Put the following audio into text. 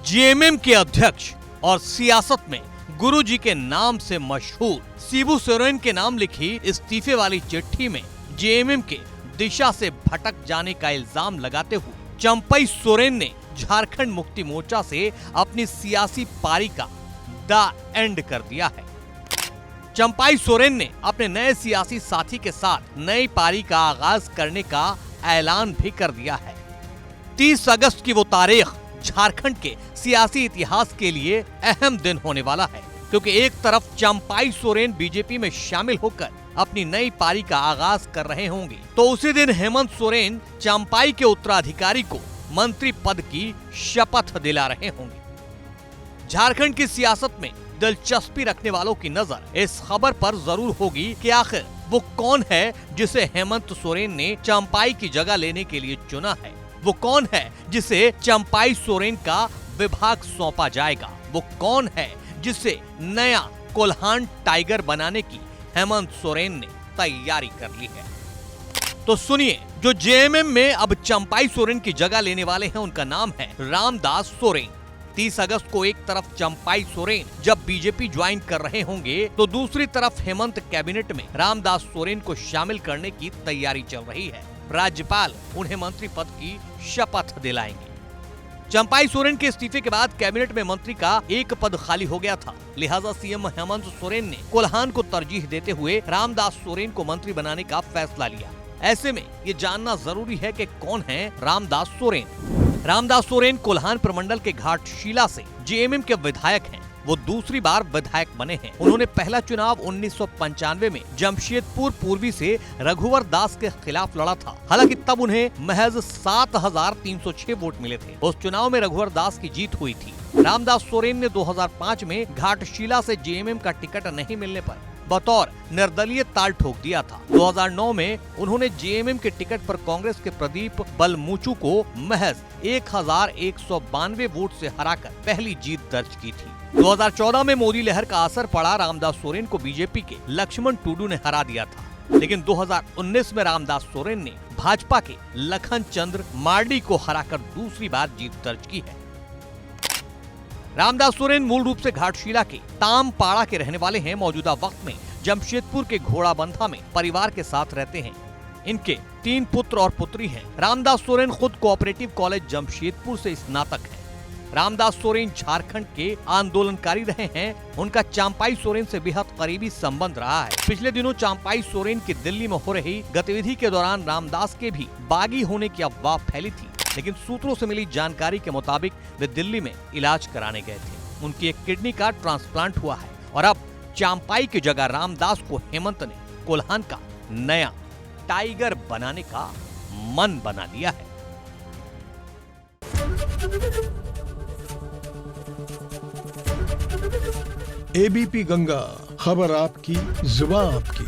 JMM के अध्यक्ष और सियासत में गुरुजी के नाम से मशहूर शिबू सोरेन के नाम लिखी इस्तीफे वाली चिट्ठी में जेएमएम के दिशा से भटक जाने का इल्जाम लगाते हुए चंपई सोरेन ने झारखंड मुक्ति मोर्चा से अपनी सियासी पारी का द एंड कर दिया है। चंपई सोरेन ने अपने नए सियासी साथी के साथ नई पारी का आगाज करने का ऐलान भी कर दिया है। 30 अगस्त की वो तारीख झारखंड के सियासी इतिहास के लिए अहम दिन होने वाला है, क्योंकि एक तरफ चंपई सोरेन बीजेपी में शामिल होकर अपनी नई पारी का आगाज कर रहे होंगे, तो उसी दिन हेमंत सोरेन चंपई के उत्तराधिकारी को मंत्री पद की शपथ दिला रहे होंगे। झारखंड की सियासत में दिलचस्पी रखने वालों की नजर इस खबर पर जरूर होगी कि आखिर वो कौन है जिसे हेमंत सोरेन ने चंपई की जगह लेने के लिए चुना है। वो कौन है जिसे चंपई सोरेन का विभाग सौंपा जाएगा। वो कौन है जिसे नया कोल्हान टाइगर बनाने की हेमंत सोरेन ने तैयारी कर ली है। तो सुनिए, जो जेएमएम में अब चंपई सोरेन की जगह लेने वाले हैं उनका नाम है रामदास सोरेन। 30 अगस्त को एक तरफ चंपई सोरेन जब बीजेपी ज्वाइन कर रहे होंगे, तो दूसरी तरफ हेमंत कैबिनेट में रामदास सोरेन को शामिल करने की तैयारी चल रही है। राज्यपाल उन्हें मंत्री पद की शपथ दिलाएंगे। चंपई सोरेन के इस्तीफे के बाद कैबिनेट में मंत्री का एक पद खाली हो गया था, लिहाजा सीएम हेमंत सोरेन ने कोल्हान को तरजीह देते हुए रामदास सोरेन को मंत्री बनाने का फैसला लिया। ऐसे में ये जानना जरूरी है कि कौन है रामदास सोरेन। रामदास सोरेन कोल्हान प्रमंडल के घाटशिला से जेएमएम के विधायक हैं। वो दूसरी बार विधायक बने हैं। उन्होंने पहला चुनाव 1995 में जमशेदपुर पूर्वी से रघुवर दास के खिलाफ लड़ा था। हालांकि तब उन्हें महज 7,306 वोट मिले थे। उस चुनाव में रघुवर दास की जीत हुई थी। रामदास सोरेन ने 2005 में घाटशिला से जेएमएम का टिकट नहीं मिलने पर बतौर निर्दलीय ताल ठोक दिया था। 2009 में उन्होंने जेएमएम के टिकट पर कांग्रेस के प्रदीप बलमुचु को महज 1,192 वोट से हराकर पहली जीत दर्ज की थी। 2014 में मोदी लहर का असर पड़ा, रामदास सोरेन को बीजेपी के लक्ष्मण टुडू ने हरा दिया था। लेकिन 2019 में रामदास सोरेन ने भाजपा के लखन चंद्र मार्डी को हराकर दूसरी बार जीत दर्ज की है। रामदास सोरेन मूल रूप से घाटशिला के तामपाड़ा के रहने वाले हैं। मौजूदा वक्त में जमशेदपुर के घोड़ाबंधा में परिवार के साथ रहते हैं। इनके 3 पुत्र और पुत्री हैं। रामदास सोरेन खुद कोऑपरेटिव कॉलेज जमशेदपुर से स्नातक हैं। रामदास सोरेन झारखंड के आंदोलनकारी रहे हैं। उनका चंपई सोरेन से बेहद करीबी संबंध रहा है। पिछले दिनों चंपई सोरेन की दिल्ली में हो रही गतिविधि के दौरान रामदास के भी बागी होने की अफवाह फैली थी, लेकिन सूत्रों से मिली जानकारी के मुताबिक वे दिल्ली में इलाज कराने गए थे। उनकी एक किडनी का ट्रांसप्लांट हुआ है और अब चंपई की जगह रामदास को हेमंत ने कोल्हान का नया टाइगर बनाने का मन बना लिया है। एबीपी गंगा, खबर आपकी, जुबान आपकी।